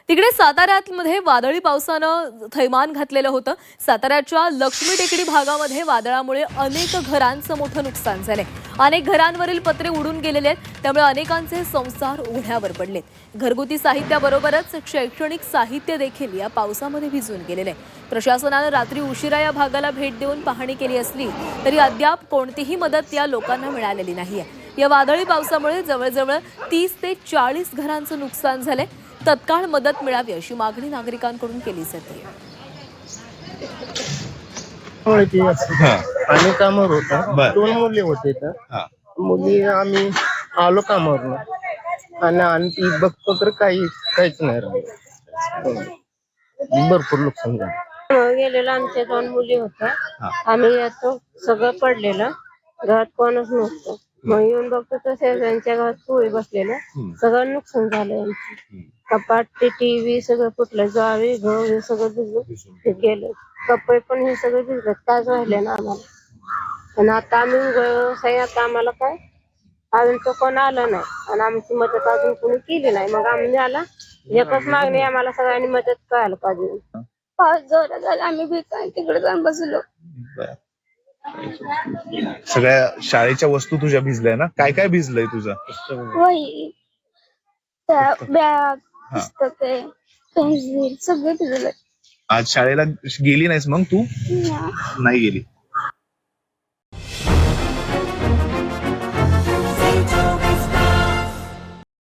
तिकडे साताऱ्यामध्ये वादळी पावसानं थैमान घातलेलं होतं. साताऱ्याच्या लक्ष्मी टेकडी भागामध्ये वादळामुळे अनेक घरांचं मोठं नुकसान झालंय. अनेक घरांवरील पत्रे उडून गेलेले आहेत, त्यामुळे अनेकांचे संसार ओढ्यावर पडलेत. घरगुती साहित्याबरोबरच शैक्षणिक साहित्य देखील या पावसामध्ये भिजून गेलेले आहे. प्रशासनानं रात्री उशिरा या भागाला भेट देऊन पाहणी केली असली तरी अद्याप कोणतीही मदत या लोकांना मिळालेली नाहीये. या वादळी पावसामुळे जवळजवळ 30 ते 40 घरांचं नुकसान झालंय. तत्काळ मदत मिळावी अशी मागणी नागरिकांकडून केली जाते. आम्ही कामावर होता, 2 मुली होते. मुली आम्ही आलो कामावर आणि ती बघतो तर काहीच नाही राहिलं. भरपूर नुकसान झालं. गेलेला आमच्या 2 मुली होत्या. आम्ही येतो सगळं पडलेलं, घरात कोणच नव्हतं. मग येऊन बघतो तर शेजाऱ्यांच्या घरात पोळी बसलेलं, सगळं नुकसान झालं. कपाट ते टीव्ही सगळं फुटलं, ज्वारी गहू हे सगळं भिजलं गेलं. कपडे पण हे सगळे भिजलं, कायच राहिले ना आम्हाला. आणि आता आम्ही व्यवसाय, आता आम्हाला काय अजून तो कोण आलं नाही आणि आमची मदत अजून कोणी केली नाही. मग आम्ही आला एकच मागणी, आम्हाला सगळ्यांनी मदत करायला पाहिजे. पाऊस जोरात झाला, आम्ही भिकाय तिकडे जाऊन बसलो. सगळ्या शाळेच्या वस्तू तुझ्या भिजल्या ना? काय काय भिजलंय तुझं? वही, बॅग, पुस्तके, पेन्सिल सगळे भिजले. आज शाळेला गेली नाहीस मग तू? नाही गेली.